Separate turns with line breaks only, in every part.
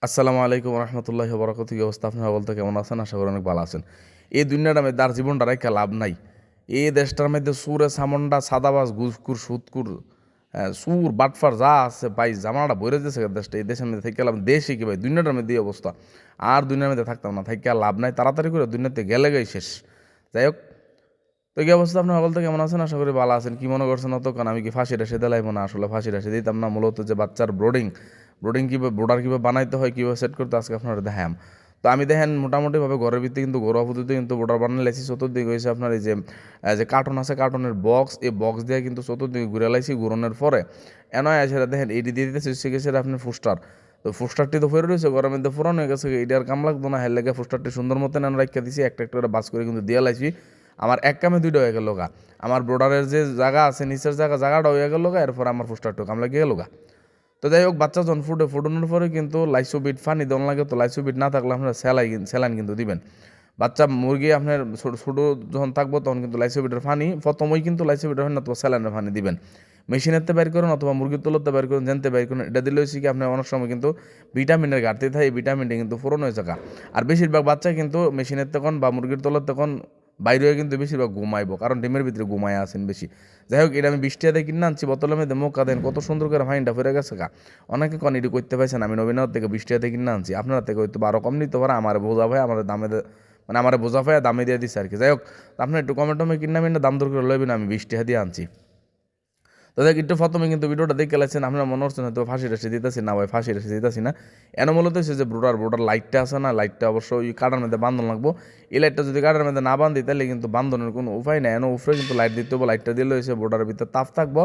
আসসালামু আলাইকুম রহমতুল্লাহি বরকত। কি অবস্থা আপনারা বলতে কেমন আছেন? আশা করি অনেক ভালো আছেন। এই দুনিয়াটার মধ্যে আর জীবনটা রেখে লাভ নাই। এই দেশটার মধ্যে সুরে সামন্ডা সাদাবাজ ঘুষখুর সুদকুর সুর বাটফার যা আছে ভাই জামানাটা বইরে দিয়েছে দেশটা। এই দেশের মধ্যে থেকে লাভ দেশে কি ভাই দুনিয়াটার মধ্যে এই অবস্থা। আর দুনিয়ার মধ্যে থাকতাম না, থেকে লাভ নাই, তাড়াতাড়ি করে দুনিয়াতে গেলে গাই শেষ। যাই হোক, তো কি অবস্থা আপনার বলতে কেমন আছেন? আশা করি ভালো আছেন। কি মনে করছেন অতক্ষণ আমি কি ফাঁসি রেসে দিলাম? না, আসলে ফাঁসি রেসে দিতাম না। মূলত যে বাচ্চার ব্রোডিং কীভাবে ব্রোডার কীভাবে বানাইতে হয়, কীভাবে সেট করতে, আজকে আপনারা দেখাম। তো আমি দেখেন মোটামুটিভাবে ঘরের ভিত্তি কিন্তু ঘরোয়া পদ্ধতিতে কিন্তু ব্রোডার বানিয়ে লাইছি। চতুর্দিকে হয়েছে আপনার এই যে কার্টন আছে, কার্টনের বক্স, এই বক্স দিয়ে কিন্তু চতুর্দিকে ঘুরে লাইছি। ঘুরানোর পরে এনয় সেটা দেখেন এইটি দিয়ে দিতেছে শিখেছে আপনার ফুস্টার। তো ফুস্টারটি তো ফেরত রয়েছে ঘরের মধ্যে পুরানো হয়ে গেছে, এটার কাম লাগতো না। হের লেগে ফুস্টারটি সুন্দর মতন এনে রাখিয়ে দিছি, একটা একটা করে বাস করে কিন্তু দিয়ে লাইছি। আমার এক কামে দুইটা হয়ে গেল গা। আমার ব্রোডারের যে জায়গা আছে নিচের জায়গাটা হয়ে গেল গা, এরপর আমার ফুস্টারটা কাম লাগিয়ে গেল গা। তো যাই হোক, বাচ্চা যখন ফুটানোর পরে কিন্তু লাইসোবিট ফানি দেওয়া লাগে। তো লাইসোবিট না থাকলে আপনার স্যালাইন কিন্তু দিবেন। বাচ্চা মুরগি আপনার ছোটো যখন থাকবো তখন কিন্তু লাইসোবিটের ফানি প্রথমেই কিন্তু লাইসোবিটের ফানি অথবা স্যালাইনের ফানি দিবেন। মেশিনেরতে বের করুন অথবা মুরগির তোলতে বের করুন, জানতে বের করুন। এটা দিলে হচ্ছে কি আপনার অনেক সময় কিন্তু ভিটামিনের ঘাটতি থাকে, এই ভিটামিনটা কিন্তু পূরণ হয়ে থাকা। আর বেশিরভাগ বাচ্চা কিন্তু মেশিনের তখন বা মুরগির তোলার তখন বাইরে হয়ে কিন্তু বেশিরভাগ ঘুমাইবো, কারণ ডিমের ভিতরে ঘুমায় আসেন বেশি। যাই হোক, এটা আমি 20 টাকা কিনে আনছি বোতলের মধ্যে, মোকা দেন কত সুন্দর করে ফাইনটা ফিরে গেছে গা। অনেকে কন এটি করতে পারছেন, আমি নবীনগর থেকে 20 টাকা কিনে আনছি। আপনারা থেকে হয়তো 12 কম নিতে পারে, আমার বোঝা ভাই আমার দামে মানে আমার বোঝা ভাই দামে দিয়ে দিচ্ছে আর কি। যাই হোক, আপনার একটু কমে কিনে আমি দাম দর করে লইবেন, আমি 20 টাকা দিয়ে আনছি। তো দেখ একটু প্রথমে কিন্তু ভিডিওটা দেখে গেলেছেন, আপনারা মনে হচ্ছেন হয়তো ফাঁসি রেসে দিতেছি না ভাই, ফাঁসি রেসে দিতেছি না। এন মূলত হচ্ছে যে ব্রোডার লাইটটা আছে না, লাইটটা অবশ্যই কাটার মধ্যে বান্ধন লাগবো। এই লাইটটা যদি কাটার মধ্যে না বান্ধি তাহলে কিন্তু বান্ধনের কোনো উপায় নেই। এন উপরে কিন্তু লাইট দিতে হবে, লাইটটা দিলে হয়েছে ব্রোডারের ভিতরে তাপ থাকবো,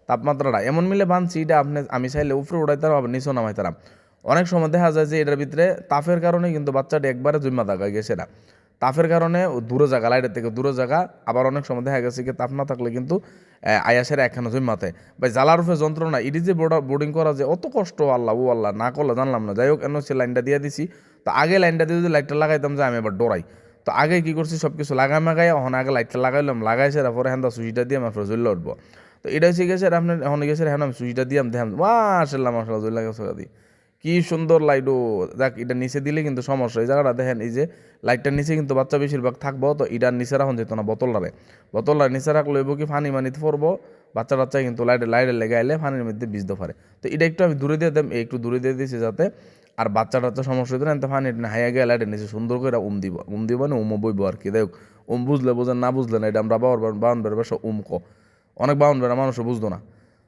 তাপমাত্রাটা এমন মিলে বাঁধছি এটা আমি চাইলে উপরে উঠাইতাম, আবার নিচেও নামাইতাম। অনেক সময় দেখা যায় যে এটার ভিতরে তাপের কারণে কিন্তু বাচ্চাটা একবারে জন্মা থাকা গেছে না, তাপের কারণে দূরে জায়গা, লাইটের থেকে দূরে জায়গা। আবার অনেক সময় দেখা গেছে কি তাপ না থাকলে কিন্তু আয়াসের একখানা জন্মাতে ভাই জ্বালার উপরে যন্ত্রণা। ইডি যে বোর্ডিং করা যে অত কষ্ট, আল্লাহ ও আল্লাহ, না করলে জানলাম না। যাই হোক, এন হচ্ছে লাইনটা দিয়ে দিছি। তো আগে লাইনটা দিয়ে যদি লাইটটা লাগাইতাম যে আমি এবার ডরাই। তো আগে কী করছি, সব কিছু মাগাই এখন আগে লাইটটা লাগাইলাম, লাগাইছে তারপরে হ্যাঁ সুইচটা দিয়ে আমার জ্বললে উঠবো। তো এটা হচ্ছে গেছে আপনার এখন গেছে হ্যাঁ আমি সুইচটা দিয়াম দেখাম মাশাল্লাহ মাশাল্লাহ জ্বলে গেছে দি কি সুন্দর লাইটও। যাক, এটা নিচে দিলে কিন্তু সমস্যা। এই জায়গাটা দেখেন, এই যে লাইটটার নিচে কিন্তু বাচ্চা বেশিরভাগ থাকবো। তো এটার নিচে রাখুন যেত না, বোতলটার নিচে রাখলে হইব কি ফানি মানিতে পড়বো, বাচ্চা কিন্তু লাইটের লেগে আইলে ফানির মধ্যে ভিজতে পারে। তো এটা একটু আমি দূরে দিয়ে দেব, একটু দূরে দিয়ে দিয়েছি যাতে আর বাচ্চা সমস্যা হইতে না। ফানি হাইয়া গিয়ে লাইটের নিচে সুন্দর করে দিব মানে বইব আর কি। দেখ বুঝলে বোঝেন, না বুঝলে না, এটা আমরা বাউন্ডারি ভাষা অনেক বাউন্ডারি মানুষও বুঝতো না।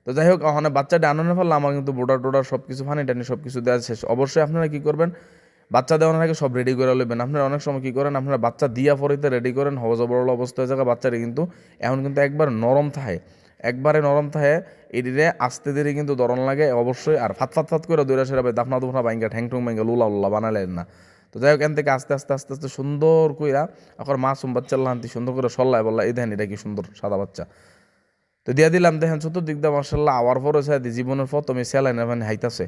তো যাই হোক, ওখানে বাচ্চাটা আনন্দের ফলে আমার কিন্তু টোডার সব কিছু ফানি টানি সব কিছু দেওয়া শেষ। অবশ্যই আপনারা কী করবেন, বাচ্চা দেওয়ার আগে সব রেডি করে নেবেন। আপনারা অনেক সময় কী করেন, আপনারা বাচ্চা দিয়া পরেতে রেডি করেন, হজবরল অবস্থায় জায়গা বাচ্চাটি কিন্তু এখন কিন্তু একবার নরম থাকে, একবারে নরম থাকে। এটিরে আস্তে ধীরে কিন্তু দরণ লাগে অবশ্যই। আর ফাত করে দৈরা সেরা দাফনা দুফনা বাইঙ্গা ঠ্যাং বাইঙ্গা লুলা বানালেন না। তো যাই হোক, এন থেকে আস্তে আস্তে সুন্দর কইরা এখন মাসুম বাচ্চা লান্তি সুন্দর করে সল্লায় বললা, এই দেখেন এটা কি সুন্দর সাদা বাচ্চা। তো দিয়া দিলাম, দেখেন চতুর্দিক দিয়ে মার্শাল্লাহ আওয়ার পরে জীবনের প্রথমে স্যালাইনের পানি হাইতাছে,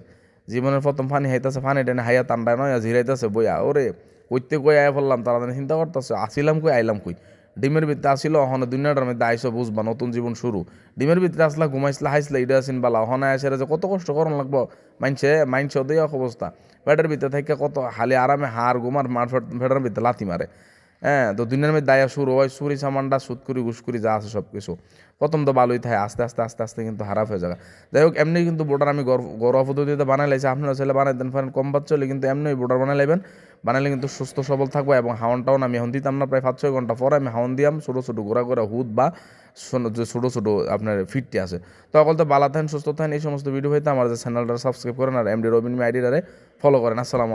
জীবনের প্রথম পানি হাইতাছে, পানি টেনে হাইয়া তান্ডায় নয় ঝিরাইতেছে বইয়া। ওরে কইতে কই আয়া ফেললাম, তারা চিন্তা করতেছে আসিলাম কই আইলাম কই। ডিমের ভিতরে আসিল, ওখানে দুনিয়াটার মধ্যে আইসো বুঝবা নতুন জীবন শুরু। ডিমের ভিতরে আসলা, ঘুমাইছিলা, হাইসলা, ইডা আসিন বালা, ওখানে আসে যে কত কষ্ট করন লাগবো। মাইনছে ওদের অবস্থা, পেটের ভিতরে থেকে কত হালি আরামে হাড় ঘুমার মার ফেটার ভিতরে লাথি মারে। হ্যাঁ, তো দুনিয়ার মধ্যে দায়া শুরু হয়, চুরি সামানটা সুৎকুরি ঘুষকুরি যা আছে সব কিছু। প্রথম তো ভালোই থাকে, আস্তে কিন্তু খারাপ হয়ে যাবে। যাই হোক, এমনি কিন্তু বোর্ডার আমি ঘরোয়া পদ্ধতিতে বানাই লাইছি। আপনারা ছেলে বানাই দেন পারেন, কম বাচ্চা হলে কিন্তু এমনি বোর্ডার বানাই লাইবেন। বানাইলে কিন্তু সুস্থ সবল থাকবো। এবং হাওয়ানটাও আমি এখন দিতাম না, প্রায় 5-6 ঘন্টা পরে আমি হাওয়ান দিয়াম ছোটো ঘোরা হুদ বা যে ছোটো আপনার ফিটটি আছে। তো অকল তো বালা থাকেন, সুস্থ থাকেন। এই সমস্ত ভিডিও হইতে আমার যে চ্যানেলটা সাবস্ক্রাইব করেন আর এমডি রবিন আইডিটারে ফলো করেন। আসসালাম।